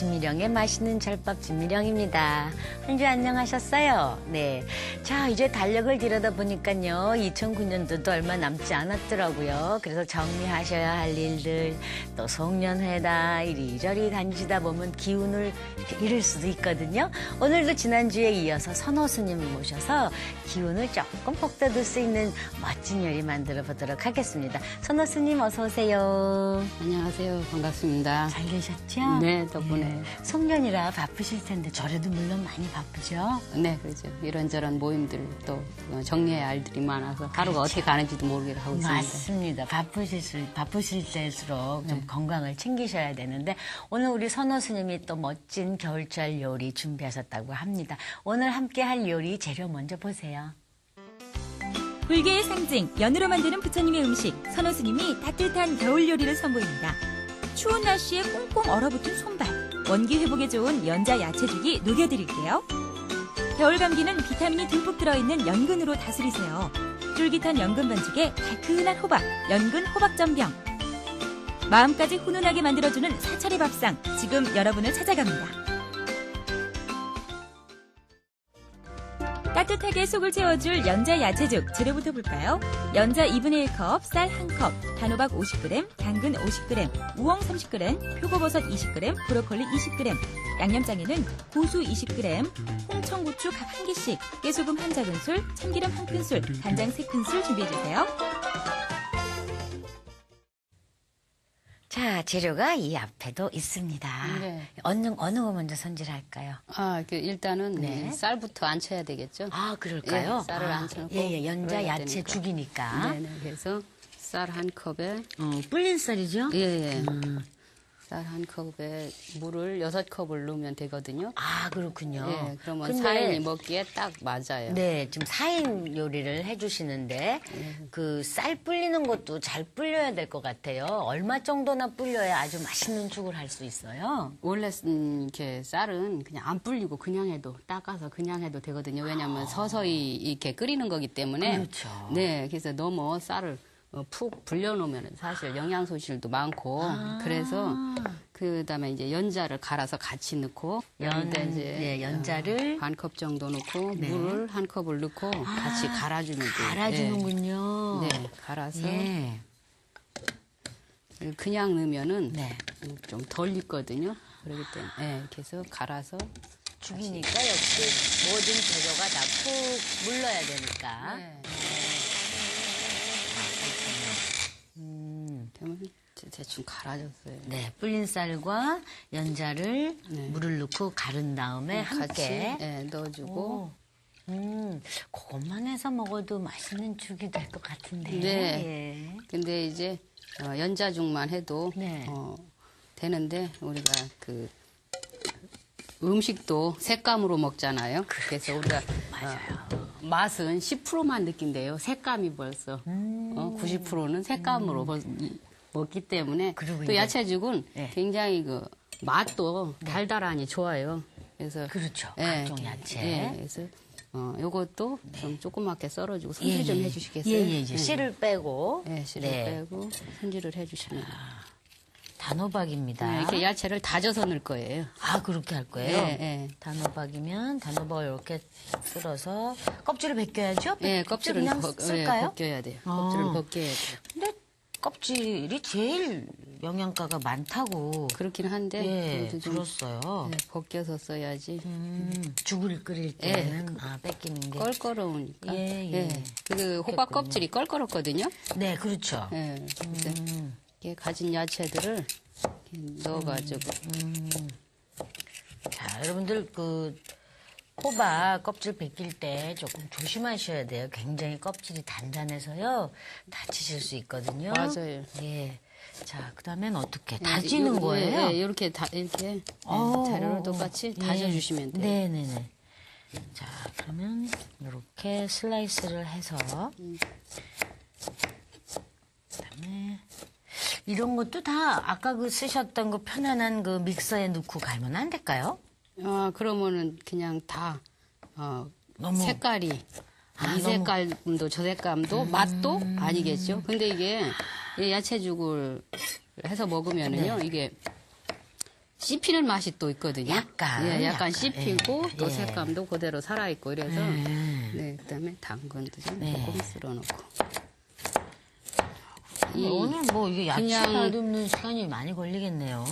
진미령의 맛있는 절밥 진미령입니다. 한 주 안녕하셨어요? 네. 자, 이제 달력을 들여다보니까요. 2009년도도 얼마 남지 않았더라고요. 그래서 정리하셔야 할 일들, 또 송년회다 이리저리 다니시다 보면 기운을 이렇게 잃을 수도 있거든요. 오늘도 지난주에 이어서 선호스님을 모셔서 기운을 조금 북돋을 수 있는 멋진 요리 만들어 보도록 하겠습니다. 선호스님 어서 오세요. 안녕하세요. 반갑습니다. 잘 계셨죠? 네, 덕분에. 네. 송년이라 바쁘실 텐데 저래도 물론 많이 바쁘죠? 네, 그렇죠. 이런저런 모임들 또 정리해야 할 일들이 많아서 하루가 어떻게 가는지도 모르게 하고 있습니다. 맞습니다. 바쁘실 때일수록 좀 건강을 챙기셔야 되는데 오늘 우리 선호스님이 또 멋진 겨울철 요리 준비하셨다고 합니다. 오늘 함께 할 요리 재료 먼저 보세요. 불교의 상징, 연으로 만드는 부처님의 음식, 선호스님이 따뜻한 겨울 요리를 선보입니다. 추운 날씨에 꽁꽁 얼어붙은 손발, 원기 회복에 좋은 연자 야채죽이 녹여드릴게요. 겨울 감기는 비타민이 듬뿍 들어있는 연근으로 다스리세요. 쫄깃한 연근 반죽에 달큰한 호박, 연근 호박전병. 마음까지 훈훈하게 만들어주는 사찰의 밥상, 지금 여러분을 찾아갑니다. 따뜻하게 속을 채워줄 연자 야채죽 재료부터 볼까요? 연자 2분의 1컵, 쌀 1컵, 단호박 50g, 당근 50g, 우엉 30g, 표고버섯 20g, 브로콜리 20g, 양념장에는 고수 20g, 홍청고추 각 1개씩, 깨소금 1작은술, 참기름 1큰술, 간장 3큰술 준비해주세요. 자, 재료가 이 앞에도 있습니다. 네. 어느 거 먼저 손질할까요? 일단은 네. 쌀부터 안 쳐야 되겠죠? 아, 그럴까요? 예, 쌀을 안 쳐놓고. 예, 연자 그래야 야채 되니까. 죽이니까. 네네. 그래서 쌀 한 컵에, 불린 쌀이죠? 예. 쌀 한 컵에 물을 6컵을 넣으면 되거든요. 아, 그렇군요. 예, 그러면 근데 4인이 먹기에 딱 맞아요. 네, 지금 4인 요리를 해주시는데 그 쌀 불리는 것도 잘 불려야 될 것 같아요. 얼마 정도나 불려야 아주 맛있는 죽을 할 수 있어요? 원래 이렇게 쌀은 그냥 안 불리고 그냥 해도 닦아서 그냥 해도 되거든요. 왜냐하면 서서히 이렇게 끓이는 거기 때문에. 그렇죠. 네, 그래서 너무 쌀을 푹 불려놓으면 사실 영양소실도 많고 그래서 그다음에 이제 연자를 갈아서 같이 넣고 여기다 이제 네, 연자를 반 컵 정도 넣고 네. 물을 한 컵을 넣고 같이 갈아주면 돼요. 갈아주는군요. 네, 갈아서 예. 그냥 넣으면은 네. 좀 덜 익거든요. 그렇기 때문에 이렇게 해서 갈아서 죽이니까 역시 모든 재료가 다 푹 물러야 되니까. 되면 대충 갈아줬어요. 네, 불린 쌀과 연자를 네. 물을 넣고 갈은 다음에 같이 함께 넣어주고 그것만 해서 먹어도 맛있는 죽이 될 것 같은데. 네. 예. 근데 이제 연자죽만 해도 네. 되는데 우리가 그 음식도 색감으로 먹잖아요. 그래서 우리가 맛은 10%만 느낀대요. 색감이 벌써 90%는 색감으로 벌써 먹기 때문에 그리고 또 이제- 야채죽은 네. 굉장히 그 맛도 달달하니 좋아요. 그래서 그렇죠. 예, 각종 야채. 예, 그래서 요것도 좀 조그맣게 썰어주고 손질 좀 해주시겠어요? 예, 이제 씨를 빼고. 네, 씨를 빼고 손질을 해주시면 단호박입니다. 네, 이렇게 야채를 다져서 넣을 거예요. 아, 그렇게 할 거예요? 예, 예. 단호박이면 단호박을 이렇게 쓸어서 껍질을 벗겨야죠? 예, 껍질을 그냥 쓸까요? 벗겨야 돼요. 아. 껍질을 벗겨야 돼요. 근데 껍질이 제일 영양가가 많다고. 그렇긴 한데 예, 그래도 좀 들었어요. 벗겨서 써야지. 죽을 끓일 때는 뺏기는 게. 껄끄러우니까. 예. 그 호박 껍질이 껄끄럽거든요. 네, 그렇죠. 예. 그래서 이렇게 가진 야채들을 이렇게 넣어가지고. 자, 여러분들 그 호박 껍질 벗길 때 조금 조심하셔야 돼요. 굉장히 껍질이 단단해서요. 다치실 수 있거든요. 맞아요. 예. 자, 그다음엔 어떻게 다지는 거예요? 예, 이렇게 이렇게 재료를 똑같이 다져주시면 돼요. 네네네. 자, 그러면 이렇게 슬라이스를 해서 그다음에 이런 것도 다 아까 그 쓰셨던 그 편안한 그 믹서에 넣고 갈면 안 될까요? 그러면은 그냥 다 너무- 색깔이 이 색깔도 저 색감도 맛도 아니겠죠. 근데 이게 이 야채죽을 해서 먹으면은요, 이게 씹히는 맛이 또 있거든요. 약간, 예, 약간. 씹히고 예, 또 예. 색감도 그대로 살아있고 이래서 네, 그다음에 당근도 좀 조금 쓸어놓고. 오늘 뭐 이게 야채 그냥- 다듬는 시간이 많이 걸리겠네요.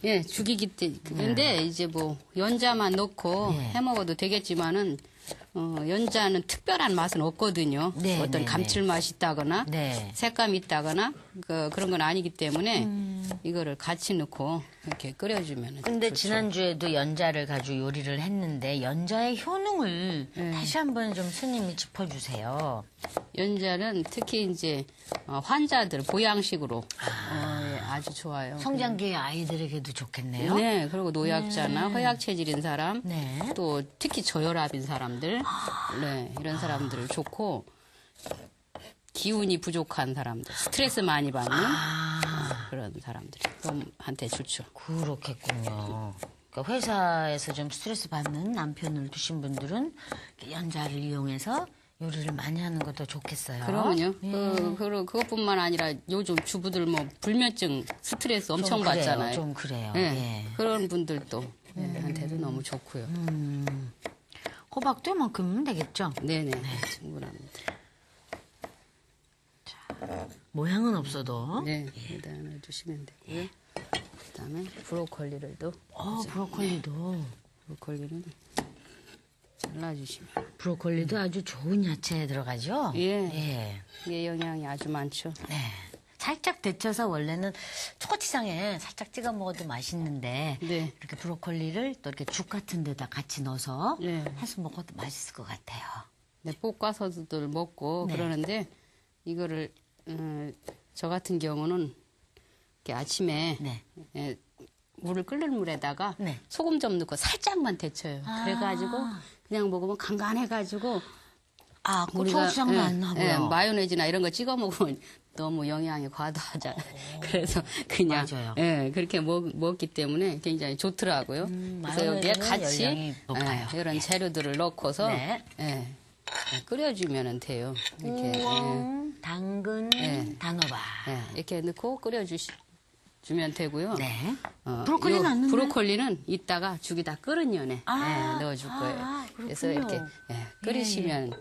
예, 죽이기 때. 근데 이제 뭐 연자만 넣고 네. 해 먹어도 되겠지만은 연자는 특별한 맛은 없거든요. 네, 어떤 네, 감칠맛이 있다거나 네. 색감이 있다거나 그런 건 아니기 때문에 이거를 같이 넣고 이렇게 끓여주면. 근데 좋죠. 지난주에도 연자를 가지고 요리를 했는데 연자의 효능을 다시 한번 좀 스님이 짚어주세요. 연자는 특히 이제 환자들 보양식으로 예, 아주 좋아요. 성장기 아이들에게도 좋겠네요. 네, 그리고 노약자나 허약 체질인 사람, 네. 또 특히 저혈압인 사람들, 네, 이런 사람들 좋고 기운이 부족한 사람들, 스트레스 많이 받는 그런 사람들이 한테 좋죠. 그렇겠군요. 그러니까 회사에서 좀 스트레스 받는 남편을 두신 분들은 연자를 이용해서 요리를 많이 하는 것도 좋겠어요. 그러면요. 그것뿐만 아니라 요즘 주부들 뭐 불면증, 스트레스 엄청 좀 그래요, 받잖아요. 좀 그래요. 네, 예. 그런 분들도 한테도 너무 좋고요. 호박도 이만큼은 되겠죠? 네네, 충분합니다. 모양은 없어도. 네, 여기다 넣어주시면 되고요. 그다음에 브로콜리를 또 브로콜리도. 브로콜리는 잘라주시면. 브로콜리도 아주 좋은 야채에 들어가죠? 예. 예. 이게 영양이 아주 많죠. 네. 살짝 데쳐서 원래는 초고추장에 살짝 찍어 먹어도 맛있는데 네. 이렇게 브로콜리를 또 이렇게 죽 같은 데다 같이 넣어서 네. 해서 먹어도 맛있을 것 같아요. 네, 볶아서들 먹고 네. 그러는데 이거를 저 같은 경우는 이렇게 아침에 네. 예, 물을 끓는 물에다가 네. 소금 좀 넣고 살짝만 데쳐요. 그래가지고 그냥 먹으면 간간해가지고 아, 우리가 고추장도 안 나고요. 마요네즈나 이런 거 찍어 먹으면 너무 영양이 과다하잖아요. 그래서 그냥 맞아요. 예, 그렇게 먹기 때문에 굉장히 좋더라고요. 그래서 여기에 마요네즈는 같이 열량이 높아요. 이런 재료들을 넣고서 네. 끓여주면 돼요. 이렇게 우엉, 당근, 네. 단호박. 이렇게 넣고 끓여주면 되고요. 네. 어, 브로콜리는 요 안 넣나요? 브로콜리는 이따가 죽이 다 끓은 연에 아, 넣어줄 거예요. 그래서 그렇군요. 이렇게 끓이시면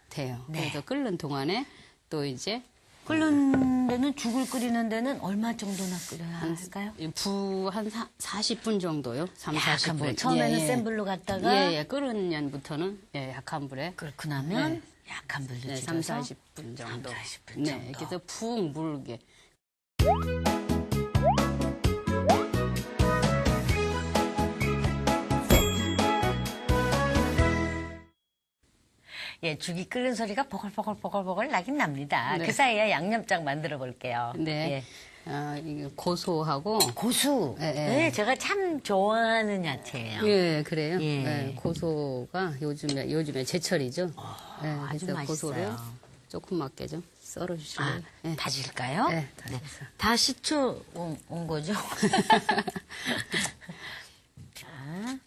돼요. 네. 그래서 끓는 동안에 또 이제 끓는 데는 죽을 끓이는 데는 얼마 정도나 끓여야 할까요? 한 40분 정도요. 3, 약한 40분. 불. 처음에는 센 불로 갔다가 끓은 연부터는 약한 불에 끓고 나면 약한 불로 네, 줄여서 3, 40분 정도. 40분 네, 정도. 이렇게 해서 푹 물게. 예, 죽이 끓는 소리가 보글보글 나긴 납니다. 네. 그 사이에 양념장 만들어 볼게요. 네. 예. 이게 고소하고 고수. 예, 예. 네, 제가 참 좋아하는 야채예요. 예, 그래요. 예. 네, 고소가 요즘에 제철이죠. 아주 그래서 맛있어요. 고소를 조금맣게 좀 썰어주시고요. 예. 다질까요? 네, 다져서. 다 식초 온 거죠? 자,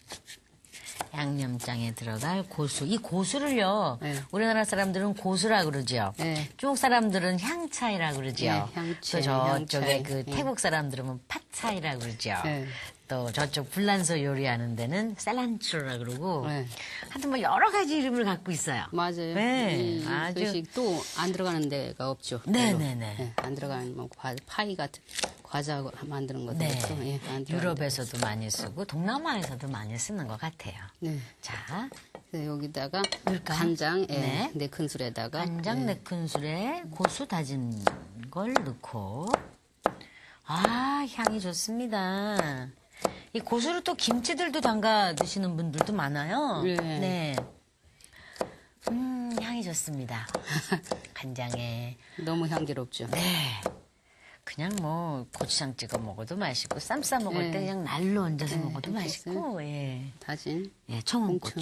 양념장에 들어갈 고수. 이 고수를요, 네. 우리나라 사람들은 고수라 그러죠. 네. 중국 사람들은 향차이라 그러죠. 네, 향채, 또 저쪽에 향차이. 그 태국 사람들은 팥차이라 그러죠. 네. 또 저쪽 불란서 요리하는 데는 쌀란추라 그러고 네. 하여튼 뭐 여러 가지 이름을 갖고 있어요. 맞아요. 네, 이 아주- 소식도 안 들어가는 데가 없죠. 네네네. 네, 안 들어가는 뭐 파이 같은 과자 만드는 것도 네. 없고. 예, 안 들어가는 데. 유럽에서도 많이 쓰고 동남아에서도 많이 쓰는 것 같아요. 네. 자, 그래서 여기다가 넣을까요? 간장 네. 네 큰술에다가 간장 4큰술에 고수 다진 걸 넣고 아, 향이 좋습니다. 이 고수를 또 김치들도 담가 드시는 분들도 많아요. 네. 향이 좋습니다. 간장에 너무 향기롭죠. 네. 그냥 뭐 고추장 찍어 먹어도 맛있고 쌈 싸 먹을 때 네. 그냥 날로 얹어서 네, 먹어도 이렇게 맛있고 예. 다진 예, 청원고추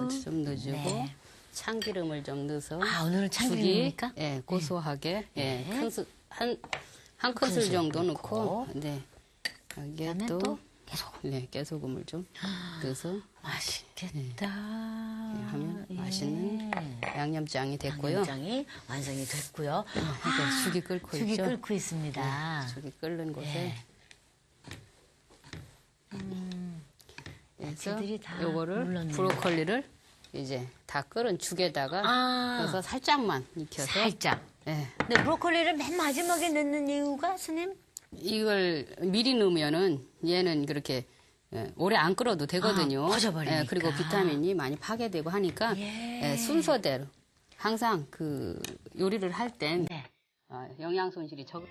고추 좀 넣어주고 네. 참기름을 좀 넣어서 아, 오늘은 참기름입니까? 죽이, 예, 고소하게 네. 한 큰술 정도 넣고 네. 여기에 그다음에 또 또 계속 깨소금을 좀 넣어서 맛있겠다. 하면 예. 맛있는 양념장이 됐고요. 양념장이 완성이 됐고요. 이게 죽이 끓고 죽이 있죠. 끓고 있습니다. 죽이 끓는 곳에 예. 그래서 야채들이 다 요거를 물렀네요. 브로콜리를 이제 다 끓은 죽에다가 넣어서 살짝만 익혀서 살짝. 예. 근데 브로콜리를 맨 마지막에 넣는 이유가 스님? 이걸 미리 넣으면은 얘는 그렇게 오래 안 끓어도 되거든요. 퍼져버리니까. 그리고 비타민이 많이 파괴되고 하니까 예. 순서대로 항상 그 요리를 할 땐 네. 영양 손실이 적.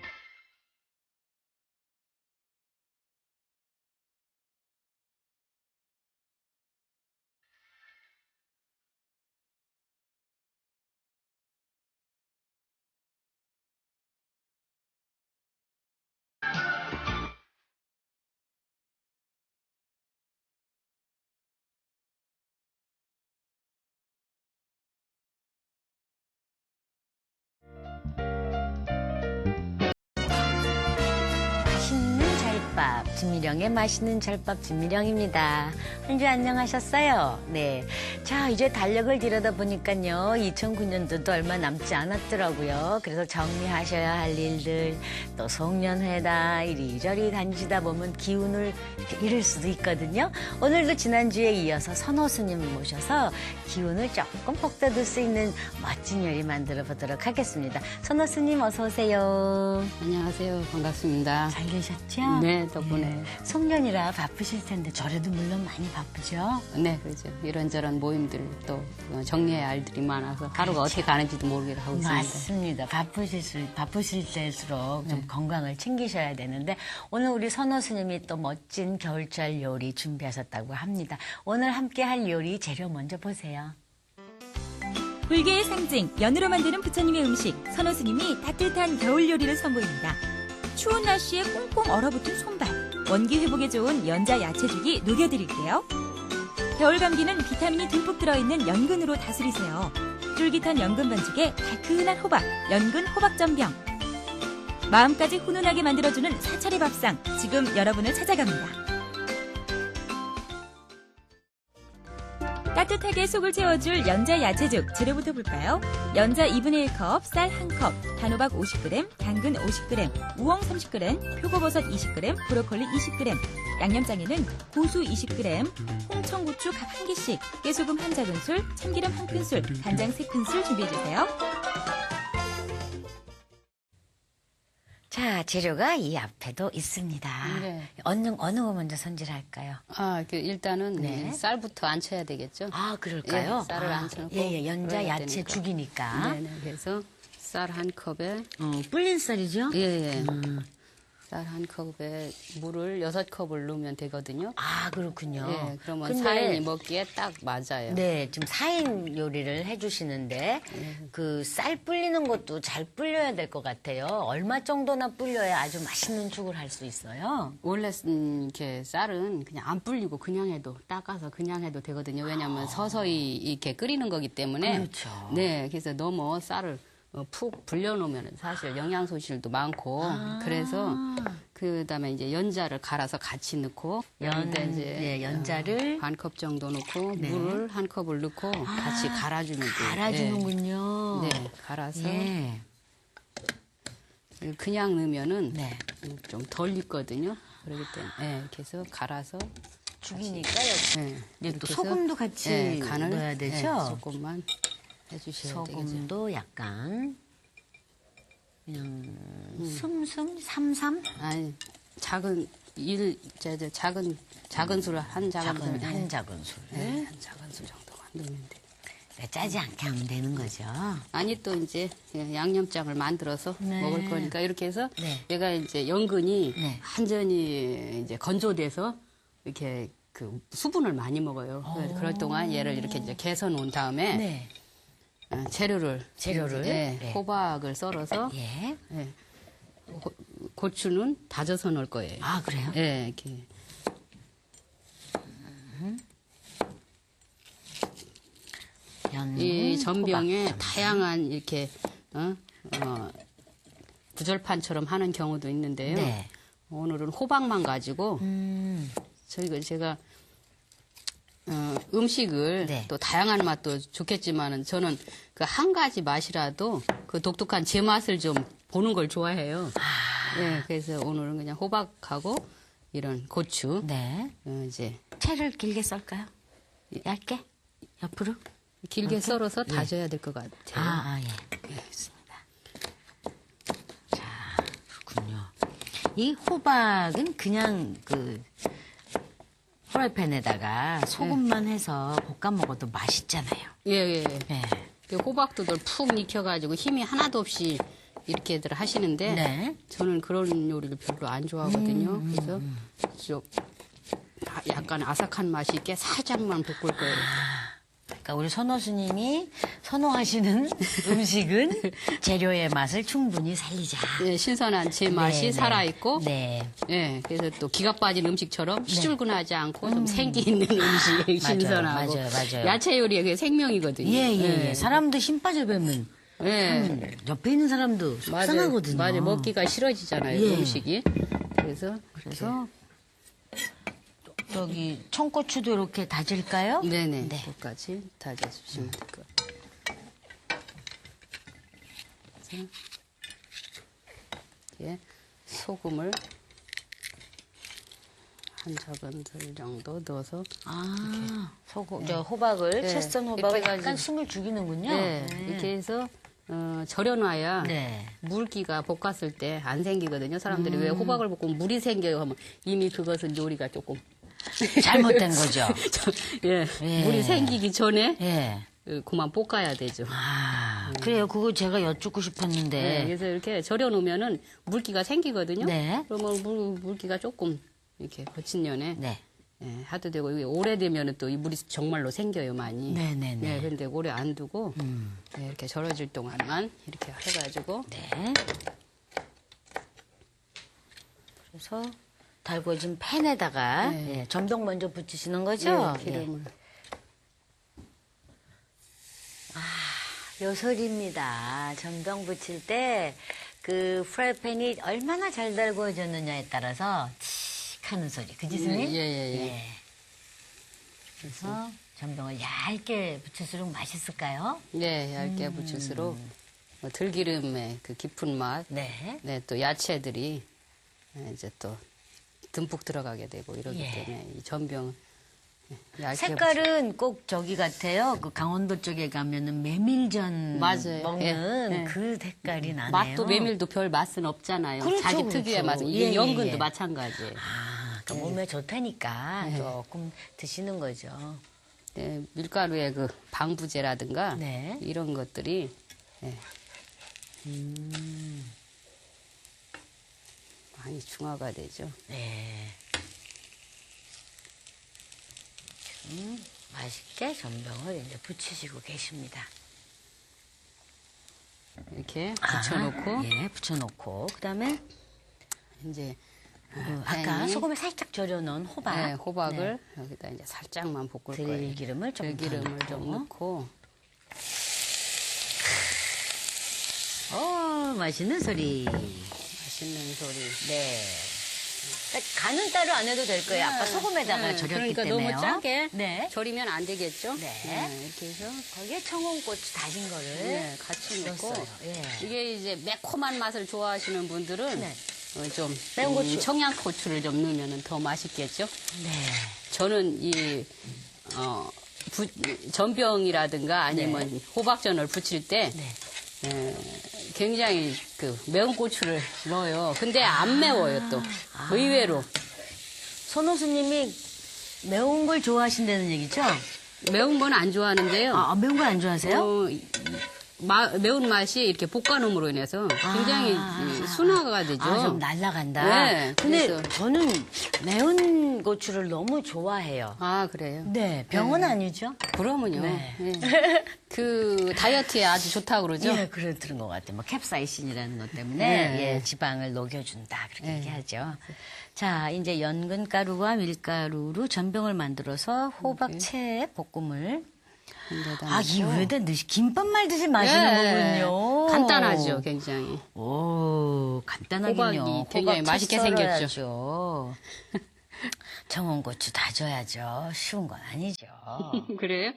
맛있는 잘밥, 진미령의 맛있는 잘밥 진미령입니다. 한 주 안녕하셨어요? 네. 자, 이제 달력을 들여다보니까요. 2009년도도 얼마 남지 않았더라고요. 그래서 정리하셔야 할 일들, 또 송년회다, 이리저리 다니시다 보면 기운을 이렇게 잃을 수도 있거든요. 오늘도 지난주에 이어서 선호스님 모셔서 기운을 조금 북돋을 수 있는 멋진 요리 만들어 보도록 하겠습니다. 선호스님 어서 오세요. 안녕하세요. 반갑습니다. 잘 계셨죠? 네, 덕분에. 네. 송년이라 바쁘실 텐데 저래도 물론 많이 바쁘죠? 네, 그렇죠. 이런저런 모임들 또 정리해야 할 일들이 많아서 하루가 어떻게 가는지도 모르게 하고 있습니다. 맞습니다. 바쁘실 때일수록 좀 건강을 챙기셔야 되는데 오늘 우리 선호 스님이 또 멋진 겨울철 요리 준비하셨다고 합니다. 오늘 함께 할 요리 재료 먼저 보세요. 불교의 상징, 연으로 만드는 부처님의 음식, 선호스님이 따뜻한 겨울 요리를 선보입니다. 추운 날씨에 꽁꽁 얼어붙은 손발, 원기 회복에 좋은 연자 야채죽이 녹여드릴게요. 겨울 감기는 비타민이 듬뿍 들어있는 연근으로 다스리세요. 쫄깃한 연근 반죽에 달큰한 호박, 연근 호박전병. 마음까지 훈훈하게 만들어주는 사찰의 밥상, 지금 여러분을 찾아갑니다. 따뜻하게 속을 채워줄 연자 야채죽 재료부터 볼까요? 연자 2분의 1컵, 쌀 1컵, 단호박 50g, 당근 50g, 우엉 30g, 표고버섯 20g, 브로콜리 20g. 양념장에는 고수 20g, 홍청고추 각 1개씩, 깨소금 1작은술, 참기름 1큰술, 간장 3큰술 준비해주세요. 자, 재료가 이 앞에도 있습니다. 네. 어느 거 먼저 손질할까요? 일단은 네. 쌀부터 안쳐야 되겠죠. 아, 그럴까요? 예, 쌀을 안쳐놓고 예, 연자 끓여야 야채 되니까. 죽이니까. 네, 그래서 쌀 한 컵에 불린 쌀이죠? 예. 쌀 한 컵에 물을 6컵을 넣으면 되거든요. 아, 그렇군요. 예, 그러면 근데 4인이 먹기에 딱 맞아요. 네, 지금 4인 요리를 해주시는데 그 쌀 불리는 것도 잘 불려야 될 것 같아요. 얼마 정도나 불려야 아주 맛있는 죽을 할 수 있어요? 원래 이렇게 쌀은 그냥 안 불리고 그냥 해도 닦아서 그냥 해도 되거든요. 왜냐하면 서서히 이렇게 끓이는 거기 때문에. 그렇죠. 네, 그래서 너무 쌀을 푹 불려놓으면 사실 영양 소실도 많고 그래서 그다음에 이제 연자를 갈아서 같이 넣고 연자를 반 컵 정도 넣고 네. 물을 한 컵을 넣고 같이 갈아주면 돼요. 갈아주는군요. 네, 갈아서 예. 그냥 넣으면은 네. 좀 덜 익거든요. 그렇기 때문에 이렇게 해서 갈아서 죽이니까요. 네, 이제 또 이렇게 해서, 소금도 같이 간을 넣어야 되죠? 조금만 해주셔야 되겠죠. 소금도 약간 그냥 삼삼 아니 작은 작은 술 한 작은 술 한 작은술. 네, 한 작은 술 정도만 넣으면 돼. 짜지 않게 하면 되는 거죠. 아니 또 이제 양념장을 만들어서 네. 먹을 거니까 이렇게 해서 네. 얘가 이제 연근이 네. 완전히 이제 건조돼서 이렇게 그 수분을 많이 먹어요. 그럴 동안 얘를 이렇게 이제 개서 놓은 다음에 네. 재료를 네. 호박을 썰어서 예. 고추는 다져서 넣을 거예요. 아, 그래요? 예, 이렇게. 이 전병에 다양한 이렇게 구절판처럼 하는 경우도 있는데요. 네. 오늘은 호박만 가지고 제가 음식을 네. 또 다양한 맛도 좋겠지만은 저는 그 한 가지 맛이라도 그 독특한 제 맛을 좀 보는 걸 좋아해요. 네, 그래서 오늘은 그냥 호박하고 이런 고추. 네. 이제 채를 길게 썰까요? 얇게? 옆으로? 길게 썰어서 다져야 될 것 같아요. 예. 알겠습니다. 자, 그렇군요. 이 호박은 그냥 그 프라이팬에다가 소금만 해서 볶아 먹어도 맛있잖아요. 예. 네. 그 호박도들 푹 익혀가지고 힘이 하나도 없이 이렇게들 하시는데 네. 저는 그런 요리를 별로 안 좋아하거든요. 그래서 좀 약간 아삭한 맛이 있게 살짝만 볶을 거예요. 그러니까 우리 선호 스님이 선호하시는 음식은 재료의 맛을 충분히 살리자. 예, 신선한 제 맛이 네, 살아있고, 네. 예, 그래서 또 기가 빠진 음식처럼 시줄근하지 않고 좀 생기 있는 음식, 신선하고. 맞아요. 야채 요리의 그 생명이거든요. 예. 사람도 힘 빠져 뵈면 예. 옆에 있는 사람도 속상하거든요. 맞아요. 먹기가 싫어지잖아요, 예. 음식이. 그래서 저기 청고추도 이렇게 다질까요? 네네. 네. 그것까지 다져주시면 될 것 같아요. 그래서 이렇게 소금을 한 저근들 정도 넣어서 소금, 저 호박을 네. 채썬 호박을 이렇게 약간 해가지고. 숨을 죽이는군요. 네, 이렇게 해서 절여놔야 네. 물기가 볶았을 때 안 생기거든요. 사람들이 왜 호박을 볶으면 물이 생겨요 하면 이미 그것은 요리가 조금 잘못된 거죠. 예, 예. 물이 생기기 전에 예. 그만 볶아야 되죠. 그래요. 그거 제가 여쭙고 싶었는데. 네, 그래서 이렇게 절여놓으면은 물기가 생기거든요. 네. 그러면 물기가 조금 이렇게 거친 년에 네. 예, 하도 되고 이게 오래되면은 또 이 물이 정말로 생겨요 많이. 네네네. 네, 근데 오래 안 두고 네, 이렇게 절여질 동안만 이렇게 해가지고 네. 그래서 달궈진 팬에다가 네. 예, 전병 먼저 붙이시는 거죠? 예, 기름을 요설입니다. 전병 붙일 때 그 프라이팬이 얼마나 잘 달궈졌느냐에 따라서 칙 하는 소리. 그지, 스님? 예. 그래서 전병을 얇게 붙일수록 맛있을까요? 네, 얇게 붙일수록 뭐 들기름의 그 깊은 맛, 네. 네, 또 야채들이 이제 또 듬뿍 들어가게 되고 이러기 예. 때문에 이 전병 얇게 색깔은 꼭 저기 같아요. 그 강원도 쪽에 가면은 메밀전 맞아요. 먹는 예, 예. 그 색깔이 나네요. 맛도 메밀도 별 맛은 없잖아요. 그렇죠, 자기 그렇죠. 특유의 맛은. 예, 이게 예, 연근도 예. 마찬가지예요. 그러니까 몸에 좋다니까 조금 드시는 거죠. 네, 밀가루의 그 방부제라든가 네. 이런 것들이 많이 중화가 되죠. 네. 맛있게 전병을 이제 붙이시고 계십니다. 이렇게 붙여놓고 예, 붙여놓고 그다음에 이제 아까 팬이, 소금에 살짝 절여놓은 호박, 네, 호박을 여기다 이제 살짝만 볶을 거예요. 들기름을 좀 들기름을 더 좀 넣고 맛있는 소리. 맛있는 소리. 네. 그러니까 간은 따로 안 해도 될 거예요. 아까 소금에다가 절였기 그러니까 때문에요. 너무 짜게 네. 절이면 안 되겠죠. 네. 이렇게 해서 거기에 청홍고추 다진 거를 네, 같이 넣고 넣었어요. 예. 이게 이제 매콤한 맛을 좋아하시는 분들은 네. 좀 매운 고추. 청양고추를 좀 넣으면 더 맛있겠죠. 네. 저는 이 전병이라든가 아니면 네. 호박전을 부칠 때 굉장히 그 매운 고추를 넣어요. 근데 안 매워요 또 의외로. 손호수님이 매운 걸 좋아하신다는 얘기죠? 매운 건 안 좋아하는데요. 매운 걸 안 좋아하세요? 매운 맛이 이렇게 볶아놓음으로 인해서 굉장히 순화가 되죠. 좀 날아간다. 네, 근데 그래서. 저는 매운 고추를 너무 좋아해요. 아, 그래요? 네, 병은 아니죠? 그러면요. 네. 예. 그 다이어트에 아주 좋다고 그러죠. 예, 그런 것 같아요. 뭐 캡사이신이라는 것 때문에 네. 예, 지방을 녹여준다 그렇게 네. 얘기하죠. 자, 이제 연근가루와 밀가루로 전병을 만들어서 호박채 볶음을 이 위에다 넣으시 김밥 말듯이 마시는 거군요. 간단하죠, 굉장히. 오, 간단하군요. 호박이 굉장히 호박 맛있게 채 생겼죠. 썰어야죠. 청원고추 다져야죠. 쉬운 건 아니죠. 그래요?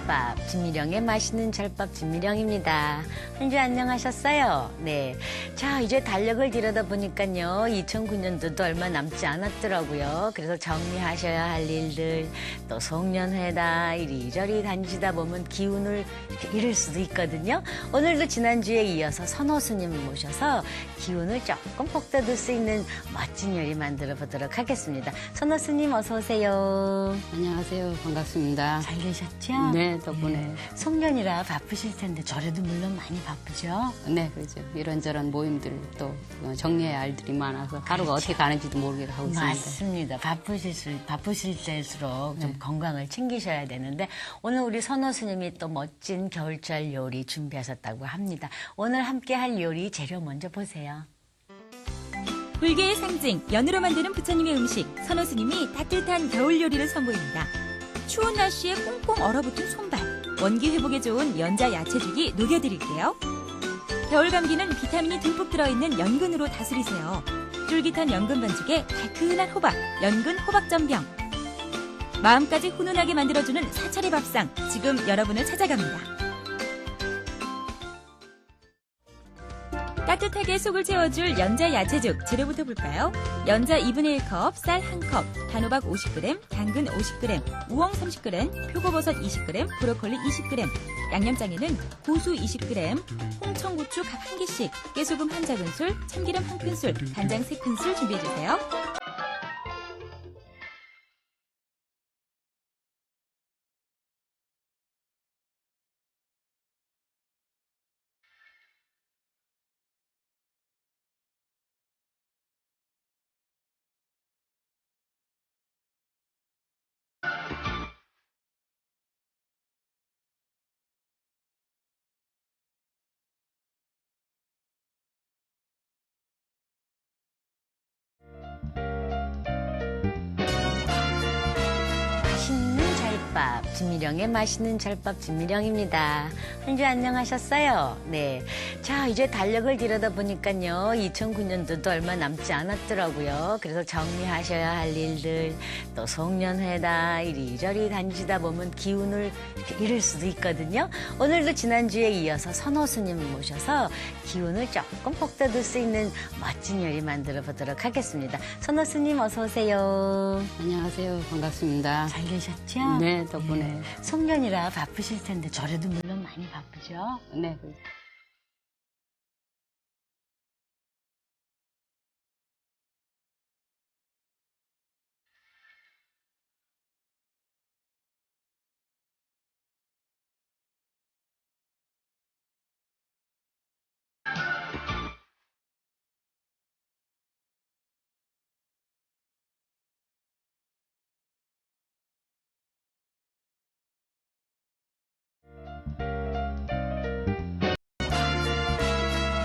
잘밥, 진미령의 맛있는 잘밥 진미령입니다. 한 주 안녕하셨어요? 네. 자, 이제 달력을 들여다보니까요, 2009년도도 얼마 남지 않았더라고요. 그래서 정리하셔야 할 일들, 또 송년회다, 이리저리 다니시다 보면 기운을 잃을 수도 있거든요. 오늘도 지난주에 이어서 선호스님 모셔서 기운을 조금 북돋을 수 있는 멋진 요리 만들어 보도록 하겠습니다. 선호스님 어서 오세요. 안녕하세요. 반갑습니다. 잘 계셨죠? 네, 덕분에. 송년이라 바쁘실 텐데 저래도 물론 많이 바쁘죠? 네, 그렇죠. 이런저런 모임들 또 정리해야 할 일들이 많아서 하루가 어떻게 가는지도 모르게 하고 있습니다. 맞습니다. 바쁘실 때일수록 좀 건강을 챙기셔야 되는데 오늘 우리 선호 스님이 또 멋진 겨울철 요리 준비하셨다고 합니다. 오늘 함께 할 요리 재료 먼저 보세요. 불교의 상징, 연으로 만드는 부처님의 음식, 선호스님이 따뜻한 겨울 요리를 선보입니다. 추운 날씨에 꽁꽁 얼어붙은 손발, 원기 회복에 좋은 연자 야채죽이 녹여드릴게요. 겨울 감기는 비타민이 듬뿍 들어있는 연근으로 다스리세요. 쫄깃한 연근 반죽에 달큰한 호박, 연근 호박전병. 마음까지 훈훈하게 만들어주는 사찰의 밥상, 지금 여러분을 찾아갑니다. 따뜻하게 속을 채워줄 연자 야채죽 재료부터 볼까요? 연자 2분의 1컵, 쌀 1컵, 단호박 50g, 당근 50g, 우엉 30g, 표고버섯 20g, 브로콜리 20g, 양념장에는 고수 20g, 홍청고추 각 1개씩, 깨소금 1작은술, 참기름 1큰술, 간장 3큰술 준비해주세요. 맛있는 잘밥, 진미령의 맛있는 잘밥 진미령입니다. 한 주 안녕하셨어요? 네. 자, 이제 달력을 들여다보니까요, 2009년도도 얼마 남지 않았더라고요. 그래서 정리하셔야 할 일들, 또 송년회다, 이리저리 다니시다 보면 기운을 잃을 수도 있거든요. 오늘도 지난주에 이어서 선호스님 모셔서 기운을 조금 북돋을 수 있는 멋진 요리 만들어 보도록 하겠습니다. 선호스님 어서 오세요. 안녕하세요. 반갑습니다. 잘 계셨죠? 네, 덕분에. 송년이라 바쁘실 텐데 저래도 물론 많이 바쁘죠? 네, 그렇죠.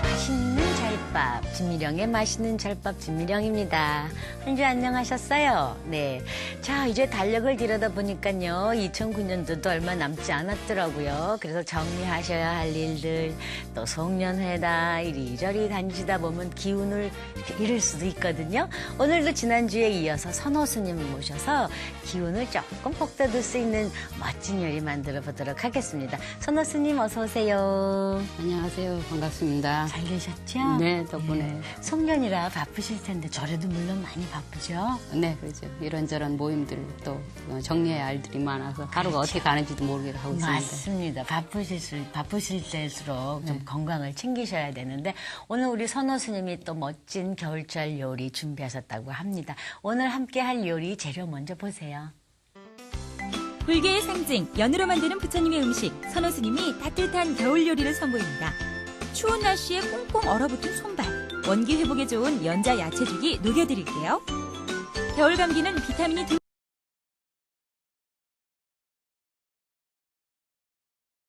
맛있는 잘밥, 진미령의 맛있는 잘밥 진미령입니다. 한 주 안녕하셨어요? 네. 자, 이제 달력을 들여다보니까요, 2009년도도 얼마 남지 않았더라고요. 그래서 정리하셔야 할 일들, 또 송년회다, 이리저리 다니시다 보면 기운을 잃을 수도 있거든요. 오늘도 지난주에 이어서 선호스님 모셔서 기운을 조금 북돋을 수 있는 멋진 요리 만들어 보도록 하겠습니다. 선호스님 어서 오세요. 안녕하세요. 반갑습니다. 잘 계셨죠? 네, 덕분에. 송년이라 바쁘실 텐데 저래도 물론 많이 바쁘죠? 네, 그렇죠. 이런저런 모임들 또 정리해야 할 일들이 많아서 하루가 어떻게 가는지도 모르게 하고 있습니다. 맞습니다. 바쁘실 때일수록 좀 건강을 챙기셔야 되는데 오늘 우리 선호 스님이 또 멋진 겨울철 요리 준비하셨다고 합니다. 오늘 함께 할 요리 재료 먼저 보세요. 불교의 상징, 연으로 만드는 부처님의 음식, 선호스님이 따뜻한 겨울 요리를 선보입니다. 추운 날씨에 꽁꽁 얼어붙은 손발, 원기 회복에 좋은 연자 야채죽이 녹여드릴게요. 겨울 감기는 비타민이